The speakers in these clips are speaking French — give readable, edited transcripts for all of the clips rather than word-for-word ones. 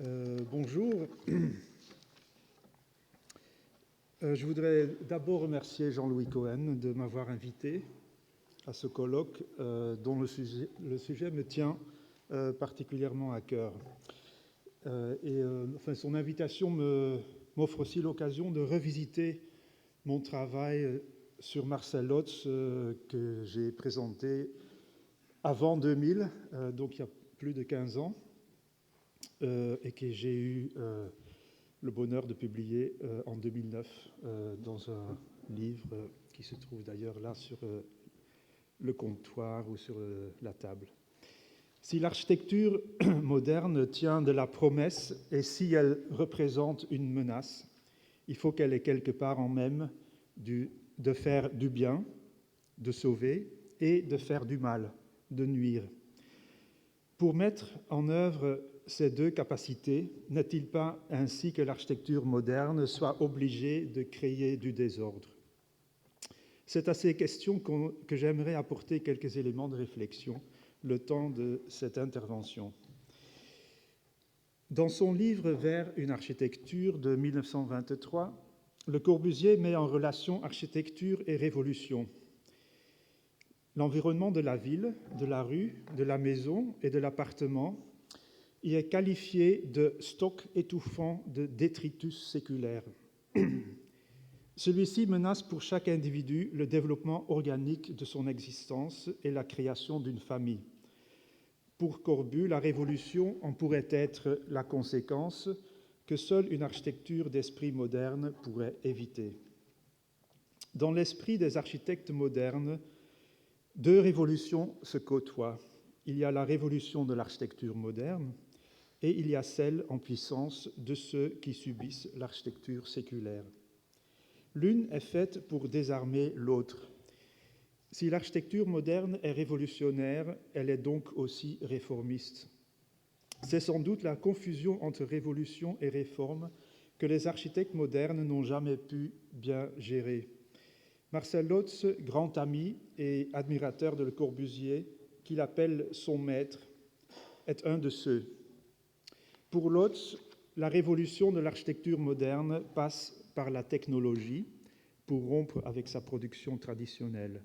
Bonjour. Je voudrais d'abord remercier Jean-Louis Cohen de m'avoir invité à ce colloque dont le sujet me tient particulièrement à cœur. Son invitation m'offre aussi l'occasion de revisiter mon travail sur Marcel Lotz que j'ai présenté avant 2000, donc il y a plus de 15 ans, et que j'ai eu le bonheur de publier en 2009 dans un livre qui se trouve d'ailleurs là sur le comptoir ou sur la table. Si l'architecture moderne tient de la promesse et si elle représente une menace, il faut qu'elle ait quelque part en même de faire du bien, de sauver, et de faire du mal, de nuire. Pour mettre en œuvre ces deux capacités, n'est-il pas ainsi que l'architecture moderne soit obligée de créer du désordre? C'est à ces questions que j'aimerais apporter quelques éléments de réflexion le temps de cette intervention. Dans son livre « Vers une architecture » de 1923, Le Corbusier met en relation architecture et révolution. L'environnement de la ville, de la rue, de la maison et de l'appartement y est qualifié de stock étouffant de détritus séculaire. Celui-ci menace pour chaque individu le développement organique de son existence et la création d'une famille. Pour Corbu, la révolution en pourrait être la conséquence que seule une architecture d'esprit moderne pourrait éviter. Dans l'esprit des architectes modernes, deux révolutions se côtoient. Il y a la révolution de l'architecture moderne et il y a celle en puissance de ceux qui subissent l'architecture séculaire. L'une est faite pour désarmer l'autre. Si l'architecture moderne est révolutionnaire, elle est donc aussi réformiste. C'est sans doute la confusion entre révolution et réforme que les architectes modernes n'ont jamais pu bien gérer. Marcel Lotz, grand ami et admirateur de Le Corbusier, qu'il appelle son maître, est un de ceux. Pour Lotz, la révolution de l'architecture moderne passe par la technologie pour rompre avec sa production traditionnelle.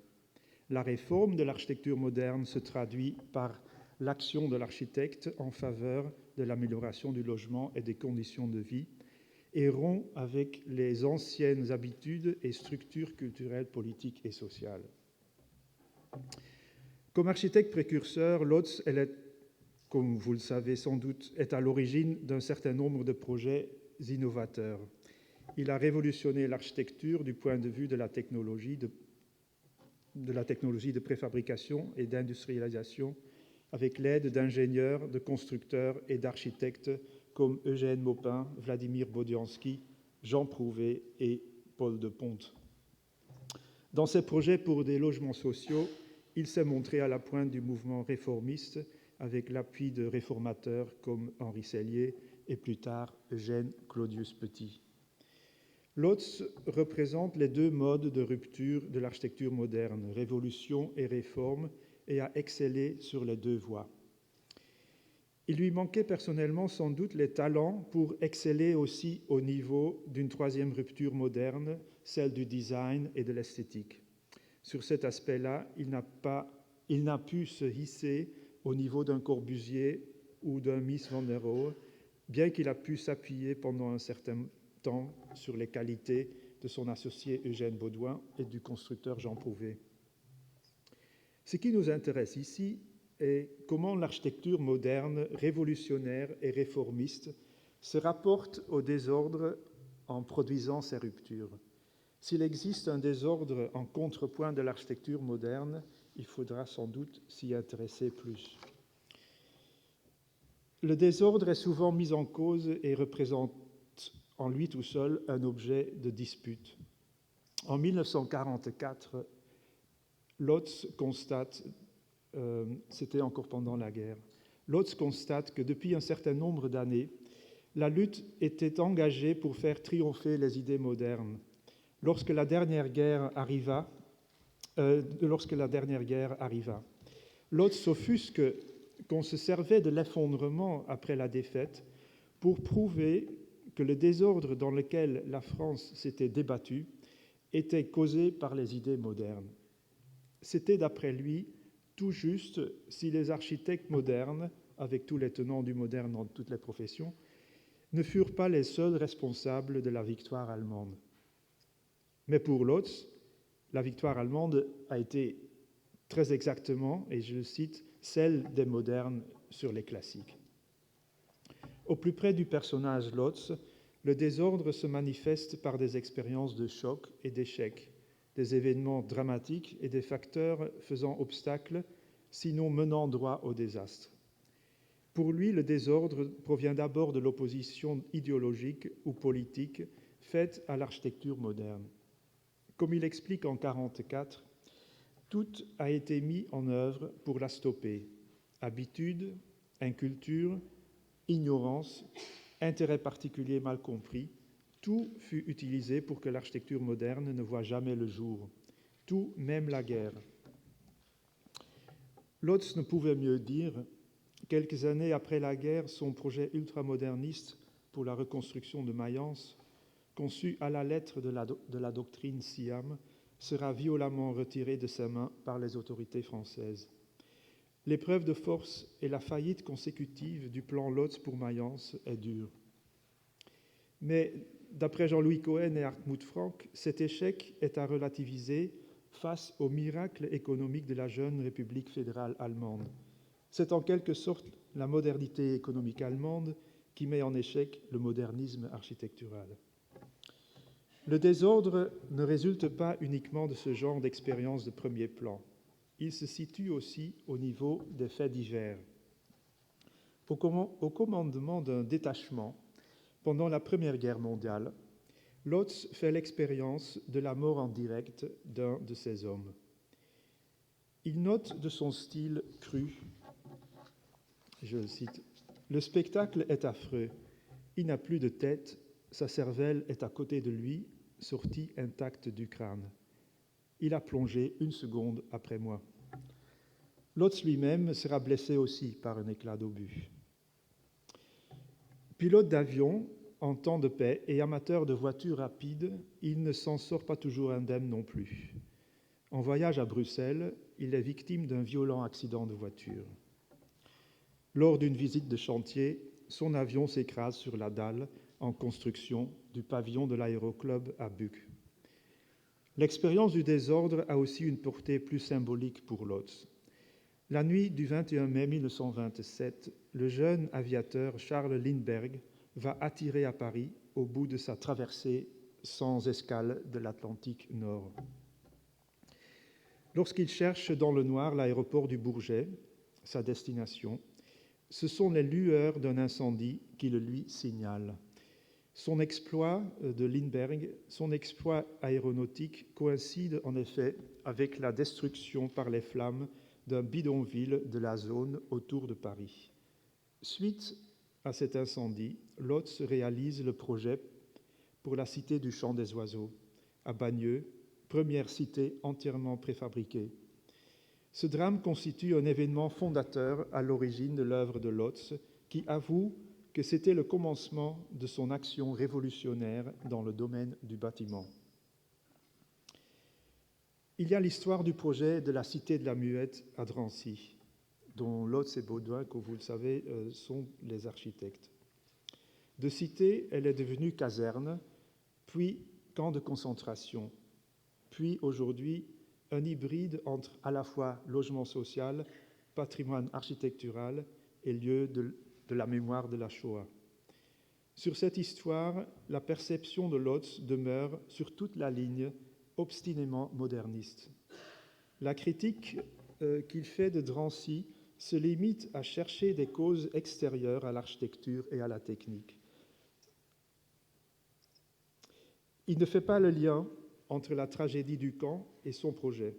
La réforme de l'architecture moderne se traduit par l'action de l'architecte en faveur de l'amélioration du logement et des conditions de vie et rompt avec les anciennes habitudes et structures culturelles, politiques et sociales. Comme architecte précurseur, Lotz, comme vous le savez sans doute, est à l'origine d'un certain nombre de projets innovateurs. Il a révolutionné l'architecture du point de vue de la technologie de préfabrication et d'industrialisation avec l'aide d'ingénieurs, de constructeurs et d'architectes comme Eugène Maupin, Vladimir Bodiansky, Jean Prouvé et Paul de Ponte. Dans ses projets pour des logements sociaux, il s'est montré à la pointe du mouvement réformiste avec l'appui de réformateurs comme Henri Sellier et plus tard Eugène Claudius Petit. Lotz représente les deux modes de rupture de l'architecture moderne, révolution et réforme, et a excellé sur les deux voies. Il lui manquait personnellement sans doute les talents pour exceller aussi au niveau d'une troisième rupture moderne, celle du design et de l'esthétique. Sur cet aspect-là, il n'a pu se hisser au niveau d'un Corbusier ou d'un Mies van der Rohe, bien qu'il a pu s'appuyer pendant un certain temps sur les qualités de son associé Eugène Baudouin et du constructeur Jean Prouvé. Ce qui nous intéresse ici est comment l'architecture moderne, révolutionnaire et réformiste se rapporte au désordre en produisant ces ruptures. S'il existe un désordre en contrepoint de l'architecture moderne, il faudra sans doute s'y intéresser plus. Le désordre est souvent mis en cause et représente en lui tout seul un objet de dispute. En 1944, Lotz constate, c'était encore pendant la guerre, Lotz constate que depuis un certain nombre d'années, la lutte était engagée pour faire triompher les idées modernes. Lorsque la dernière guerre arriva, Lotz s'offusque qu'on se servait de l'effondrement après la défaite pour prouver que le désordre dans lequel la France s'était débattue était causé par les idées modernes. C'était, d'après lui, tout juste si les architectes modernes, avec tous les tenants du moderne dans toutes les professions, ne furent pas les seuls responsables de la victoire allemande. Mais pour Lotz, la victoire allemande a été très exactement, et je le cite, celle des modernes sur les classiques. Au plus près du personnage Lotz, le désordre se manifeste par des expériences de choc et d'échec, des événements dramatiques et des facteurs faisant obstacle, sinon menant droit au désastre. Pour lui, le désordre provient d'abord de l'opposition idéologique ou politique faite à l'architecture moderne. Comme il explique en 1944, tout a été mis en œuvre pour la stopper. Habitude, inculture, ignorance, intérêt particulier mal compris, tout fut utilisé pour que l'architecture moderne ne voie jamais le jour. Tout, même la guerre. Lotz ne pouvait mieux dire. Quelques années après la guerre, son projet ultramoderniste pour la reconstruction de Mayence, conçu à la lettre de la doctrine Siam, sera violemment retiré de ses mains par les autorités françaises. L'épreuve de force et la faillite consécutive du plan Lotz pour Mayence est dure. Mais d'après Jean-Louis Cohen et Hartmut Frank, cet échec est à relativiser face au miracle économique de la jeune République fédérale allemande. C'est en quelque sorte la modernité économique allemande qui met en échec le modernisme architectural. Le désordre ne résulte pas uniquement de ce genre d'expérience de premier plan. Il se situe aussi au niveau des faits divers. Au commandement d'un détachement, pendant la Première Guerre mondiale, Lotz fait l'expérience de la mort en direct d'un de ses hommes. Il note de son style cru, je le cite, « Le spectacle est affreux. Il n'a plus de tête, sa cervelle est à côté de lui, sortie intacte du crâne. Il a plongé une seconde après moi. » Lotz lui-même sera blessé aussi par un éclat d'obus. Pilote d'avion en temps de paix et amateur de voitures rapides, il ne s'en sort pas toujours indemne non plus. En voyage à Bruxelles, il est victime d'un violent accident de voiture. Lors d'une visite de chantier, son avion s'écrase sur la dalle en construction du pavillon de l'aéroclub à Buc. L'expérience du désordre a aussi une portée plus symbolique pour Lotz. La nuit du 21 mai 1927, le jeune aviateur Charles Lindbergh va attirer à Paris au bout de sa traversée sans escale de l'Atlantique Nord. Lorsqu'il cherche dans le noir l'aéroport du Bourget, sa destination, ce sont les lueurs d'un incendie qui le lui signalent. Son exploit de Lindbergh, son exploit aéronautique coïncide en effet avec la destruction par les flammes d'un bidonville de la zone autour de Paris. Suite à cet incendie, Lotz réalise le projet pour la cité du Chant des Oiseaux, à Bagneux, première cité entièrement préfabriquée. Ce drame constitue un événement fondateur à l'origine de l'œuvre de Lotz, qui avoue que c'était le commencement de son action révolutionnaire dans le domaine du bâtiment. Il y a l'histoire du projet de la Cité de la Muette à Drancy, dont Lotz et Baudouin, comme vous le savez, sont les architectes. De cité, elle est devenue caserne, puis camp de concentration, puis aujourd'hui un hybride entre à la fois logement social, patrimoine architectural et lieu de la mémoire de la Shoah. Sur cette histoire, la perception de Lotz demeure sur toute la ligne obstinément moderniste. La critique qu'il fait de Drancy se limite à chercher des causes extérieures à l'architecture et à la technique. Il ne fait pas le lien entre la tragédie du camp et son projet.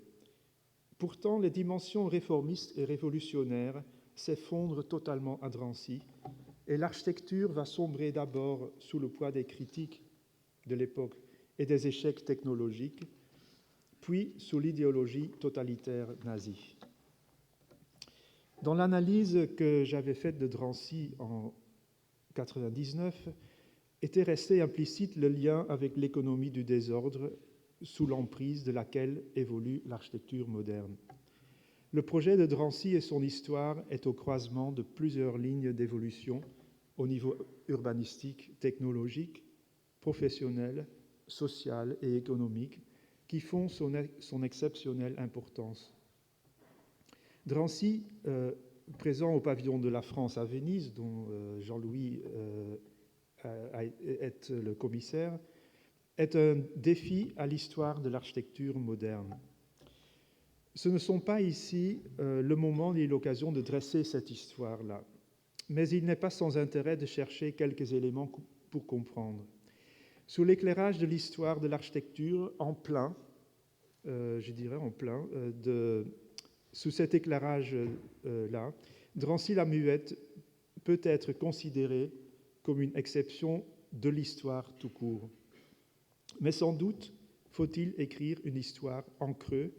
Pourtant, les dimensions réformistes et révolutionnaires s'effondrent totalement à Drancy, et l'architecture va sombrer d'abord sous le poids des critiques de l'époque et des échecs technologiques, puis sous l'idéologie totalitaire nazie. Dans l'analyse que j'avais faite de Drancy en 1999, était resté implicite le lien avec l'économie du désordre sous l'emprise de laquelle évolue l'architecture moderne. Le projet de Drancy et son histoire est au croisement de plusieurs lignes d'évolution au niveau urbanistique, technologique, professionnel, social et économique qui font son exceptionnelle importance. Drancy, présent au pavillon de la France à Venise, dont Jean-Louis est le commissaire, est un défi à l'histoire de l'architecture moderne. Ce ne sont pas ici le moment ni l'occasion de dresser cette histoire-là, mais il n'est pas sans intérêt de chercher quelques éléments pour comprendre. Sous l'éclairage de l'histoire de l'architecture, sous cet éclairage-là, Drancy-la-Muette peut être considérée comme une exception de l'histoire tout court. Mais sans doute faut-il écrire une histoire en creux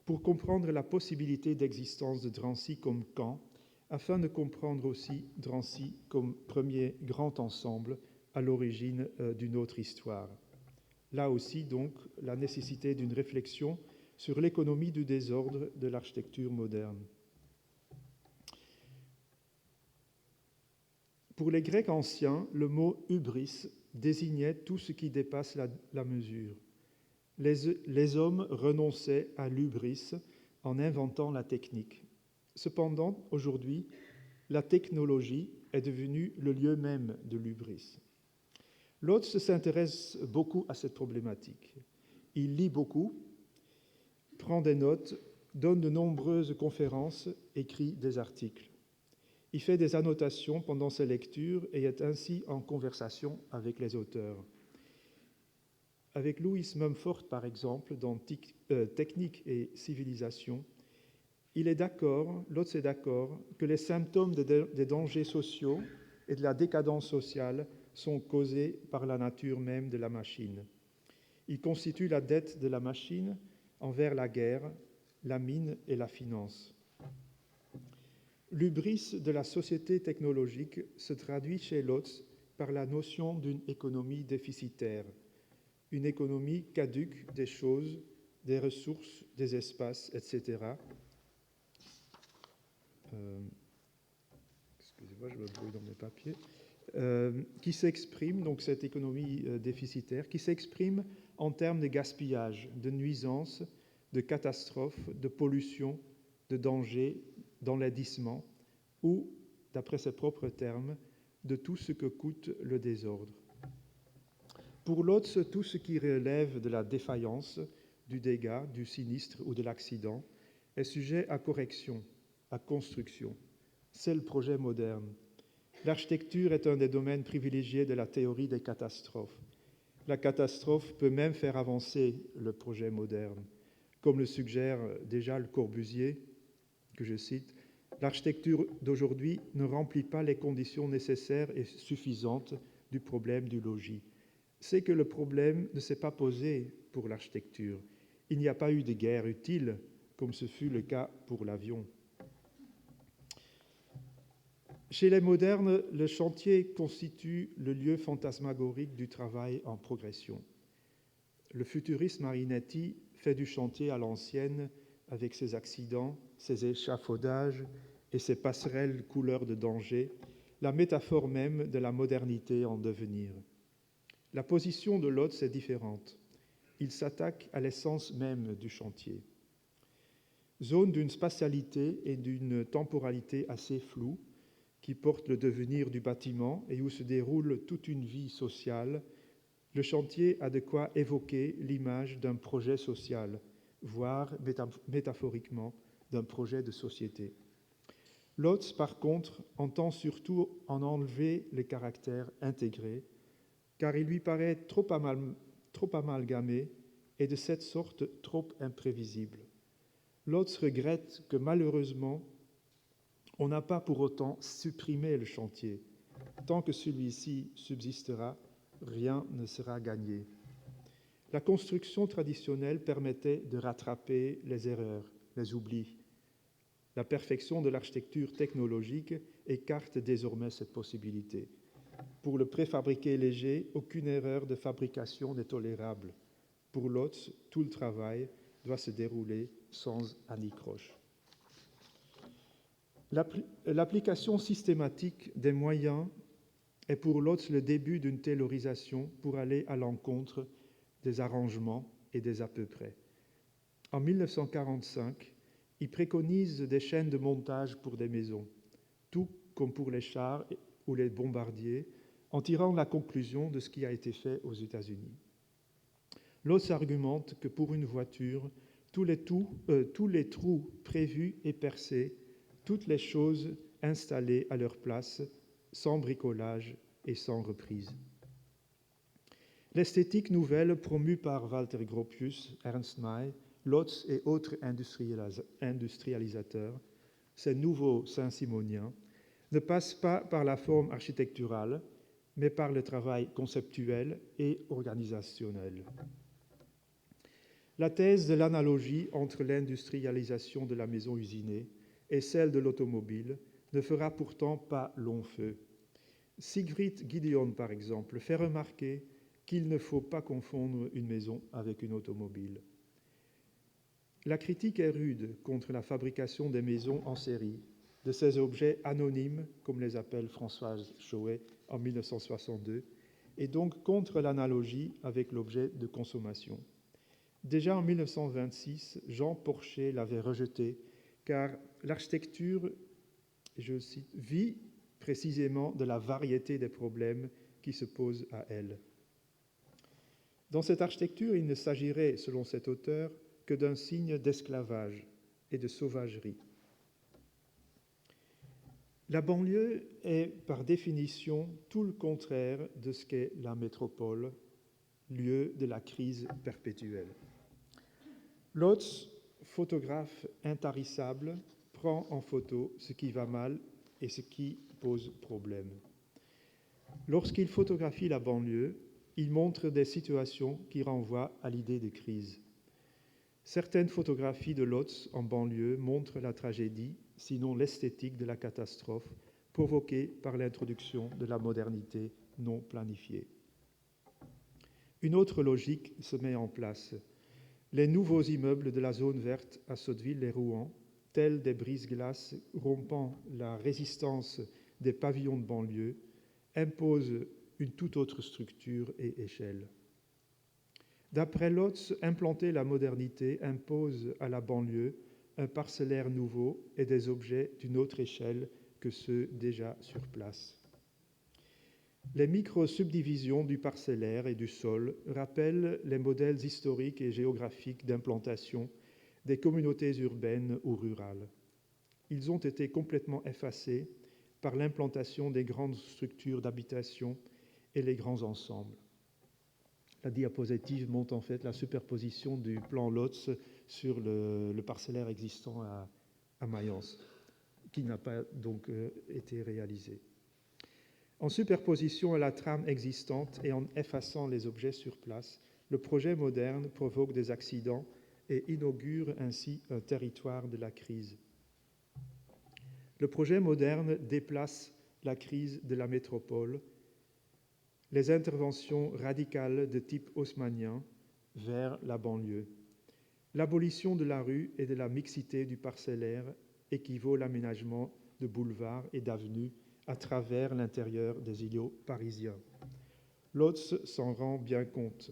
pour comprendre la possibilité d'existence de Drancy comme camp, afin de comprendre aussi Drancy comme premier grand ensemble à l'origine d'une autre histoire. Là aussi, donc, la nécessité d'une réflexion sur l'économie du désordre de l'architecture moderne. Pour les Grecs anciens, le mot hubris désignait tout ce qui dépasse la mesure. Les hommes renonçaient à l'hubris en inventant la technique. Cependant, aujourd'hui, la technologie est devenue le lieu même de l'hubris. Lotz s'intéresse beaucoup à cette problématique. Il lit beaucoup, prend des notes, donne de nombreuses conférences, écrit des articles. Il fait des annotations pendant ses lectures et est ainsi en conversation avec les auteurs. Avec Louis Mumford, par exemple, dans Technique et civilisation, Lotz est d'accord que les symptômes des dangers sociaux et de la décadence sociale sont causés par la nature même de la machine. Ils constituent la dette de la machine envers la guerre, la mine et la finance. L'hubris de la société technologique se traduit chez Lotz par la notion d'une économie déficitaire, une économie caduque des choses, des ressources, des espaces, etc. Excusez-moi, je me brouille dans mes papiers. Qui s'exprime, donc cette économie déficitaire, qui s'exprime en termes de gaspillage, de nuisances, de catastrophes, de pollution, de danger, d'enlaidissement, ou, d'après ses propres termes, de tout ce que coûte le désordre. Pour Lotz, tout ce qui relève de la défaillance, du dégât, du sinistre ou de l'accident est sujet à correction, à construction. C'est le projet moderne. L'architecture est un des domaines privilégiés de la théorie des catastrophes. La catastrophe peut même faire avancer le projet moderne. Comme le suggère déjà Le Corbusier, que je cite, « L'architecture d'aujourd'hui ne remplit pas les conditions nécessaires et suffisantes du problème du logis. C'est que le problème ne s'est pas posé pour l'architecture. Il n'y a pas eu de guerre utile, comme ce fut le cas pour l'avion. » Chez les modernes, le chantier constitue le lieu fantasmagorique du travail en progression. Le futuriste Marinetti fait du chantier à l'ancienne avec ses accidents, ses échafaudages et ses passerelles couleur de danger, la métaphore même de la modernité en devenir. La position de Lotz est différente. Il s'attaque à l'essence même du chantier. Zone d'une spatialité et d'une temporalité assez floues, qui porte le devenir du bâtiment et où se déroule toute une vie sociale, le chantier a de quoi évoquer l'image d'un projet social, voire métaphoriquement d'un projet de société. Lotz, par contre, entend surtout en enlever le caractère intégré, car il lui paraît trop amalgamé et de cette sorte trop imprévisible. Lotz regrette que malheureusement, on n'a pas pour autant supprimé le chantier. Tant que celui-ci subsistera, rien ne sera gagné. La construction traditionnelle permettait de rattraper les erreurs, les oublis. La perfection de l'architecture technologique écarte désormais cette possibilité. Pour le préfabriqué léger, aucune erreur de fabrication n'est tolérable. Pour Lotz, tout le travail doit se dérouler sans anicroche. L'application systématique des moyens est pour Lotz le début d'une taylorisation pour aller à l'encontre des arrangements et des à peu près. En 1945, il préconise des chaînes de montage pour des maisons, tout comme pour les chars ou les bombardiers, en tirant la conclusion de ce qui a été fait aux États-Unis. Lotz argumente que pour une voiture, tous les trous prévus et percés, toutes les choses installées à leur place, sans bricolage et sans reprise. L'esthétique nouvelle promue par Walter Gropius, Ernst May, Lotz et autres industrialisateurs, ces nouveaux saint-simoniens, ne passe pas par la forme architecturale, mais par le travail conceptuel et organisationnel. La thèse de l'analogie entre l'industrialisation de la maison usinée et celle de l'automobile ne fera pourtant pas long feu. Siegfried Gideon, par exemple, fait remarquer qu'il ne faut pas confondre une maison avec une automobile. La critique est rude contre la fabrication des maisons en série, de ces objets anonymes, comme les appelle Françoise Chauet en 1962, et donc contre l'analogie avec l'objet de consommation. Déjà en 1926, Jean Porcher l'avait rejeté, car l'architecture, je cite, vit précisément de la variété des problèmes qui se posent à elle. Dans cette architecture, il ne s'agirait, selon cet auteur, que d'un signe d'esclavage et de sauvagerie. La banlieue est, par définition, tout le contraire de ce qu'est la métropole, lieu de la crise perpétuelle. Lotz, photographe intarissable, prend en photo ce qui va mal et ce qui pose problème. Lorsqu'il photographie la banlieue, il montre des situations qui renvoient à l'idée de crise. Certaines photographies de Lotz en banlieue montrent la tragédie, sinon l'esthétique de la catastrophe, provoquée par l'introduction de la modernité non planifiée. Une autre logique se met en place. Les nouveaux immeubles de la zone verte à Sotteville-les-Rouen, tels des brise-glaces rompant la résistance des pavillons de banlieue, imposent une toute autre structure et échelle. D'après Lotz, implanter la modernité impose à la banlieue un parcellaire nouveau et des objets d'une autre échelle que ceux déjà sur place. Les micro-subdivisions du parcellaire et du sol rappellent les modèles historiques et géographiques d'implantation des communautés urbaines ou rurales. Ils ont été complètement effacés par l'implantation des grandes structures d'habitation et les grands ensembles. La diapositive montre en fait la superposition du plan Lotz sur le parcellaire existant à Mayence, qui n'a pas donc été réalisé. En superposition à la trame existante et en effaçant les objets sur place, le projet moderne provoque des accidents et inaugure ainsi un territoire de la crise. Le projet moderne déplace la crise de la métropole, les interventions radicales de type haussmannien vers la banlieue. L'abolition de la rue et de la mixité du parcellaire équivaut à l'aménagement de boulevards et d'avenues à travers l'intérieur des îlots parisiens. Lotz s'en rend bien compte.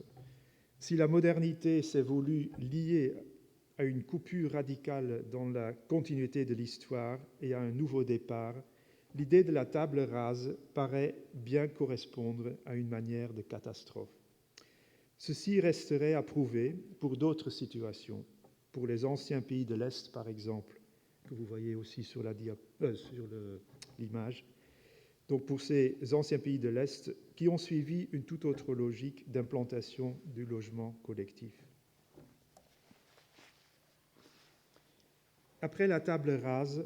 Si la modernité s'est voulue liée à une coupure radicale dans la continuité de l'histoire et à un nouveau départ, l'idée de la table rase paraît bien correspondre à une manière de catastrophe. Ceci resterait à prouver pour d'autres situations, pour les anciens pays de l'Est par exemple, que vous voyez aussi sur l'image. Donc pour ces anciens pays de l'Est qui ont suivi une toute autre logique d'implantation du logement collectif. Après la table rase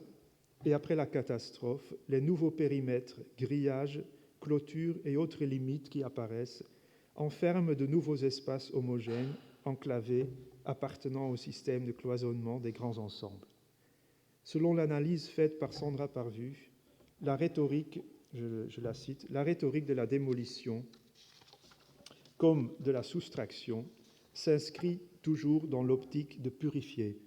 et après la catastrophe, les nouveaux périmètres, grillages, clôtures et autres limites qui apparaissent enferment de nouveaux espaces homogènes, enclavés, appartenant au système de cloisonnement des grands ensembles. Selon l'analyse faite par Sandra Parvu, la rhétorique je la cite, « La rhétorique de la démolition, comme de la soustraction, s'inscrit toujours dans l'optique de purifier,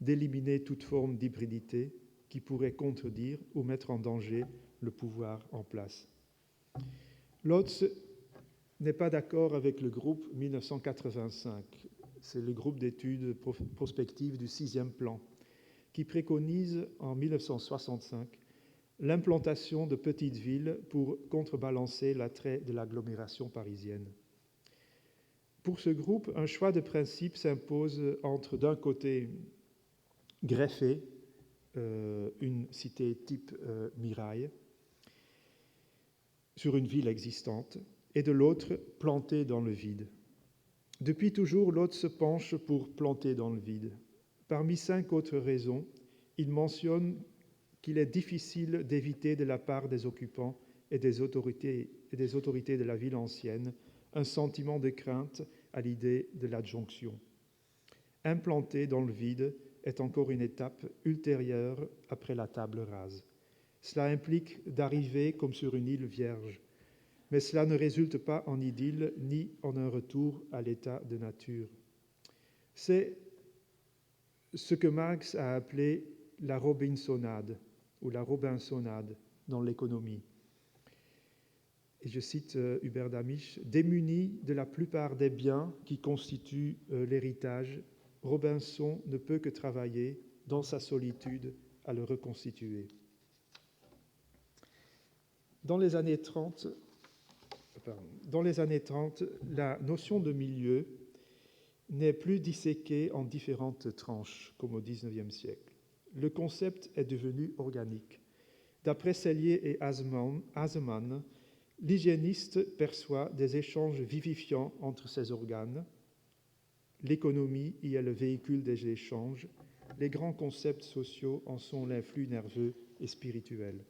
d'éliminer toute forme d'hybridité qui pourrait contredire ou mettre en danger le pouvoir en place. » Lotz n'est pas d'accord avec le groupe 1985, c'est le groupe d'études prospectives du 6e plan, qui préconise en 1965 l'implantation de petites villes pour contrebalancer l'attrait de l'agglomération parisienne. Pour ce groupe, un choix de principe s'impose entre, d'un côté, greffer une cité type Mirail sur une ville existante, et de l'autre, planter dans le vide. Depuis toujours, Lotz se penche pour planter dans le vide. Parmi 5 autres raisons, il mentionne qu'il est difficile d'éviter de la part des occupants et des autorités de la ville ancienne un sentiment de crainte à l'idée de l'adjonction. Implanter dans le vide est encore une étape ultérieure après la table rase. Cela implique d'arriver comme sur une île vierge, mais cela ne résulte pas en idylle ni en un retour à l'état de nature. C'est ce que Marx a appelé la Robinsonade ou la Robinsonade dans l'économie. Et je cite Hubert Damisch, « Démuni de la plupart des biens qui constituent l'héritage, Robinson ne peut que travailler dans sa solitude à le reconstituer. » Dans les années 30, la notion de milieu n'est plus disséquée en différentes tranches, comme au XIXe siècle. Le concept est devenu organique. D'après Sellier et Hasemann, l'hygiéniste perçoit des échanges vivifiants entre ces organes. L'économie y est le véhicule des échanges. Les grands concepts sociaux en sont l'influx nerveux et spirituel.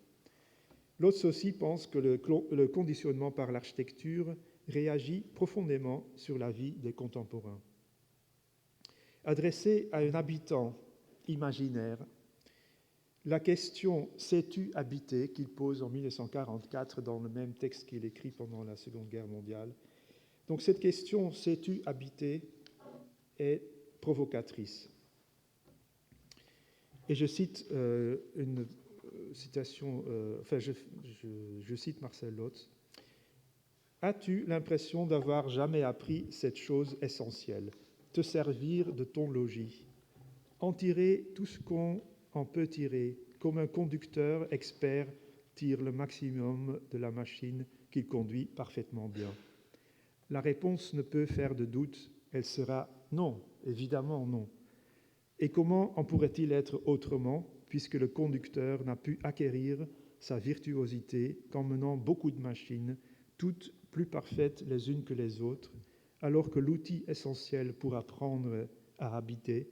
Lotz aussi pense que le conditionnement par l'architecture réagit profondément sur la vie des contemporains. Adressé à un habitant imaginaire, la question « sais-tu habiter » qu'il pose en 1944 dans le même texte qu'il écrit pendant la Seconde Guerre mondiale. Donc cette question « sais-tu habiter » est provocatrice. Et je cite une citation, je cite Marcel Lotz. « As-tu l'impression d'avoir jamais appris cette chose essentielle, te servir de ton logis, en tirer tout ce qu'on en peut tirer, comme un conducteur expert tire le maximum de la machine qu'il conduit parfaitement bien. La réponse ne peut faire de doute, elle sera non, évidemment non. Et comment en pourrait-il être autrement, puisque le conducteur n'a pu acquérir sa virtuosité qu'en menant beaucoup de machines, toutes plus parfaites les unes que les autres, alors que l'outil essentiel pour apprendre à habiter,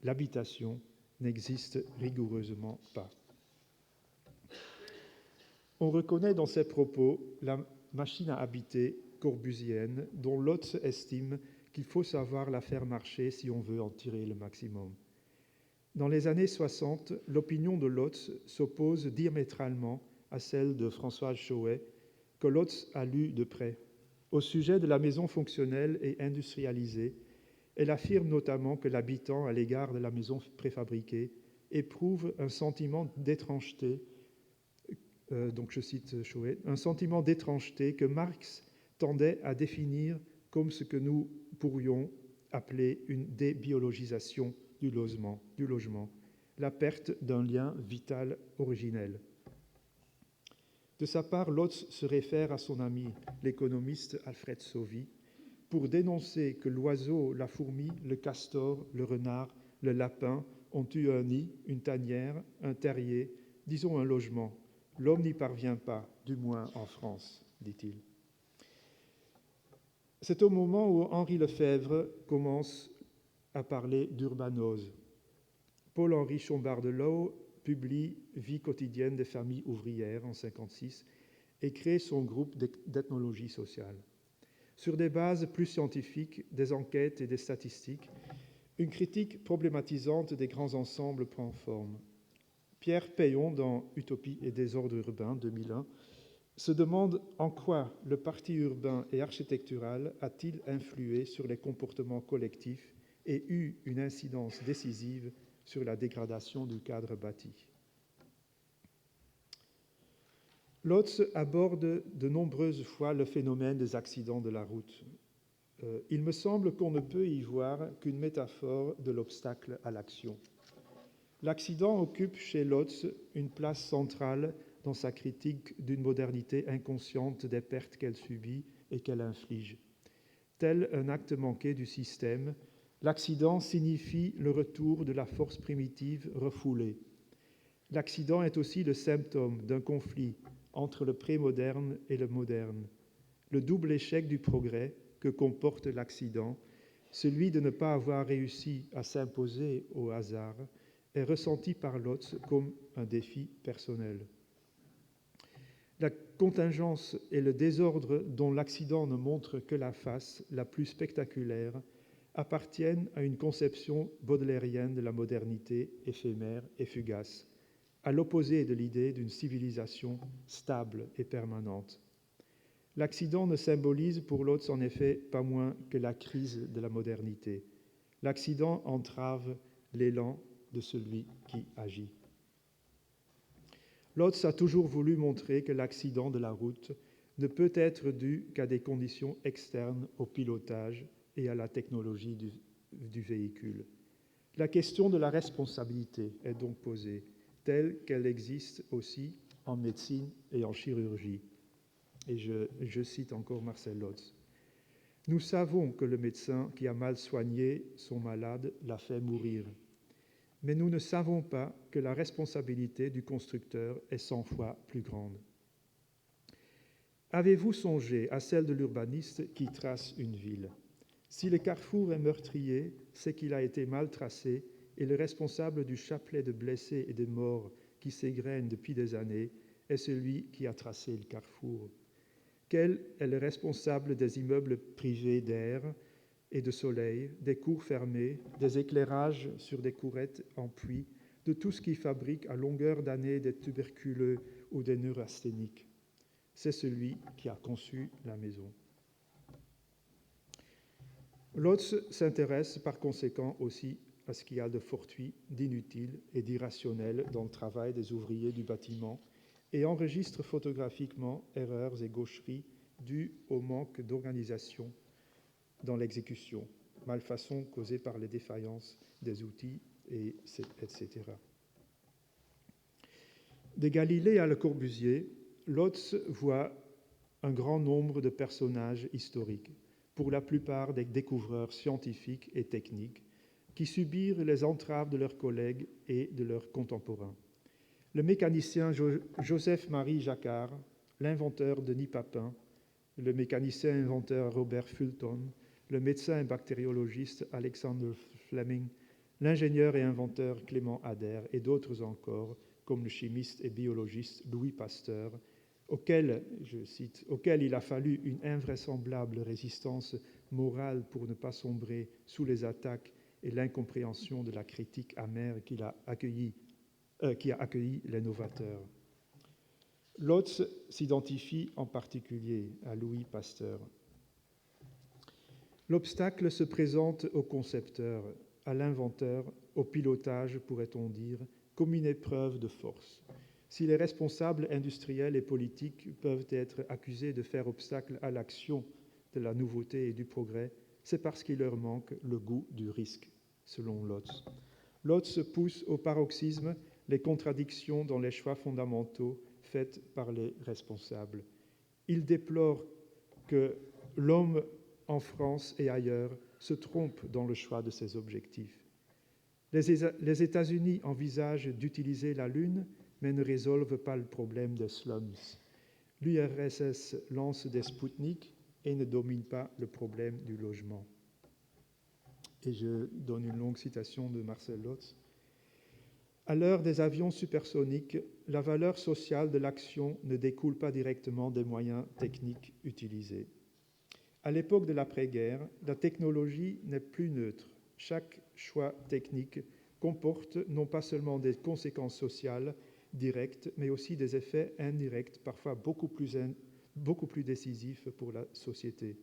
l'habitation, n'existe rigoureusement pas. On reconnaît dans ces propos la machine à habiter corbusienne, dont Lotz estime qu'il faut savoir la faire marcher si on veut en tirer le maximum. Dans les années 60, l'opinion de Lotz s'oppose diamétralement à celle de Françoise Chauet, que Lotz a lue de près. Au sujet de la maison fonctionnelle et industrialisée, elle affirme notamment que l'habitant, à l'égard de la maison préfabriquée, éprouve un sentiment d'étrangeté, donc je cite Chauet, un sentiment d'étrangeté que Marx tendait à définir comme ce que nous pourrions appeler une débiologisation du logement, la perte d'un lien vital originel. De sa part, Lotz se réfère à son ami, l'économiste Alfred Sauvy, pour dénoncer que l'oiseau, la fourmi, le castor, le renard, le lapin ont eu un nid, une tanière, un terrier, disons un logement. L'homme n'y parvient pas, du moins en France, dit-il. C'est au moment où Henri Lefebvre commence à parler d'urbanose. Paul-Henri Chombardelot publie « Vie quotidienne des familles ouvrières » en 1956 et crée son groupe d'ethnologie sociale. Sur des bases plus scientifiques, des enquêtes et des statistiques, une critique problématisante des grands ensembles prend forme. Pierre Payon, dans Utopie et désordre urbain, 2001, se demande en quoi le parti urbain et architectural a-t-il influé sur les comportements collectifs et eu une incidence décisive sur la dégradation du cadre bâti. Lotz aborde de nombreuses fois le phénomène des accidents de la route. Il me semble qu'on ne peut y voir qu'une métaphore de l'obstacle à l'action. L'accident occupe chez Lotz une place centrale dans sa critique d'une modernité inconsciente des pertes qu'elle subit et qu'elle inflige. Tel un acte manqué du système, l'accident signifie le retour de la force primitive refoulée. L'accident est aussi le symptôme d'un conflit entre le pré-moderne et le moderne. Le double échec du progrès que comporte l'accident, celui de ne pas avoir réussi à s'imposer au hasard, est ressenti par Lotz comme un défi personnel. La contingence et le désordre dont l'accident ne montre que la face la plus spectaculaire appartiennent à une conception baudelairienne de la modernité éphémère et fugace, à l'opposé de l'idée d'une civilisation stable et permanente. L'accident ne symbolise pour Lotz en effet pas moins que la crise de la modernité. L'accident entrave l'élan de celui qui agit. Lotz a toujours voulu montrer que l'accident de la route ne peut être dû qu'à des conditions externes au pilotage et à la technologie du véhicule. La question de la responsabilité est donc posée, telle qu'elle existe aussi en médecine et en chirurgie. Et je cite encore Marcel Lotz. « Nous savons que le médecin qui a mal soigné son malade l'a fait mourir. Mais nous ne savons pas que la responsabilité du constructeur est 100 fois plus grande. Avez-vous songé à celle de l'urbaniste qui trace une ville? Si le carrefour est meurtrier, c'est qu'il a été mal tracé et le responsable du chapelet de blessés et de morts qui s'égrènent depuis des années est celui qui a tracé le carrefour. Quel est le responsable des immeubles privés d'air et de soleil, des cours fermés, des éclairages sur des courettes en puits, de tout ce qui fabrique à longueur d'année des tuberculeux ou des neurasthéniques? C'est celui qui a conçu la maison. Lotz s'intéresse par conséquent aussi à ce qu'il y a de fortuit, d'inutile et d'irrationnel dans le travail des ouvriers du bâtiment et enregistre photographiquement erreurs et gaucheries dues au manque d'organisation dans l'exécution, malfaçons causées par les défaillances des outils, etc. De Galilée à Le Corbusier, Lotz voit un grand nombre de personnages historiques, pour la plupart des découvreurs scientifiques et techniques, qui subirent les entraves de leurs collègues et de leurs contemporains. Le mécanicien Joseph-Marie Jacquard, l'inventeur Denis Papin, le mécanicien inventeur Robert Fulton, le médecin et bactériologiste Alexander Fleming, l'ingénieur et inventeur Clément Ader et d'autres encore, comme le chimiste et biologiste Louis Pasteur, auquel, je cite, « auquel il a fallu une invraisemblable résistance morale pour ne pas sombrer sous les attaques et l'incompréhension de la critique amère qui a accueilli les novateurs. » Lotz s'identifie en particulier à Louis Pasteur. L'obstacle se présente au concepteur, à l'inventeur, au pilotage, pourrait-on dire, comme une épreuve de force. Si les responsables industriels et politiques peuvent être accusés de faire obstacle à l'action de la nouveauté et du progrès, c'est parce qu'il leur manque le goût du risque, selon Lotz. Lotz pousse au paroxysme les contradictions dans les choix fondamentaux faits par les responsables. Il déplore que l'homme en France et ailleurs se trompe dans le choix de ses objectifs. Les États-Unis envisagent d'utiliser la Lune, mais ne résolvent pas le problème des slums. L'URSS lance des Spoutniks et ne domine pas le problème du logement. Et je donne une longue citation de Marcel Lotz. À l'heure des avions supersoniques, la valeur sociale de l'action ne découle pas directement des moyens techniques utilisés. À l'époque de l'après-guerre, la technologie n'est plus neutre. Chaque choix technique comporte non pas seulement des conséquences sociales, directs, mais aussi des effets indirects, parfois beaucoup plus décisifs pour la société.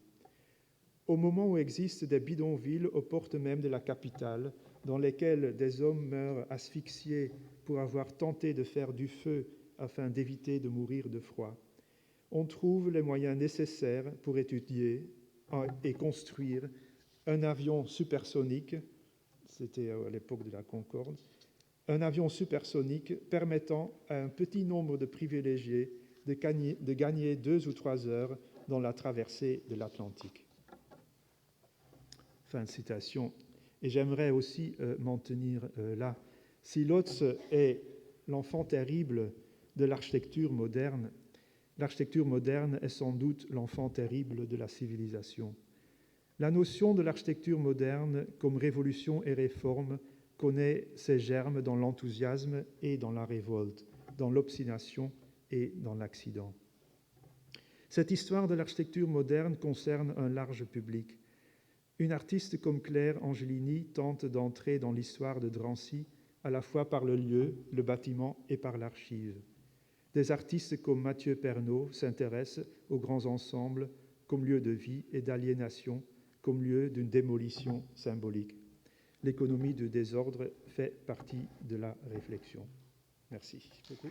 Au moment où existent des bidonvilles aux portes même de la capitale, dans lesquels des hommes meurent asphyxiés pour avoir tenté de faire du feu afin d'éviter de mourir de froid, on trouve les moyens nécessaires pour étudier et construire un avion supersonique, c'était à l'époque de la Concorde, un avion supersonique permettant à un petit nombre de privilégiés de gagner 2 ou 3 heures dans la traversée de l'Atlantique. Fin de citation. Et j'aimerais aussi m'en tenir là. Si Lotze est l'enfant terrible de l'architecture moderne est sans doute l'enfant terrible de la civilisation. La notion de l'architecture moderne comme révolution et réforme connaît ses germes dans l'enthousiasme et dans la révolte, dans l'obstination et dans l'accident. Cette histoire de l'architecture moderne concerne un large public. Une artiste comme Claire Angelini tente d'entrer dans l'histoire de Drancy à la fois par le lieu, le bâtiment et par l'archive. Des artistes comme Mathieu Pernaut s'intéressent aux grands ensembles comme lieu de vie et d'aliénation, comme lieu d'une démolition symbolique. L'économie du désordre fait partie de la réflexion. Merci beaucoup.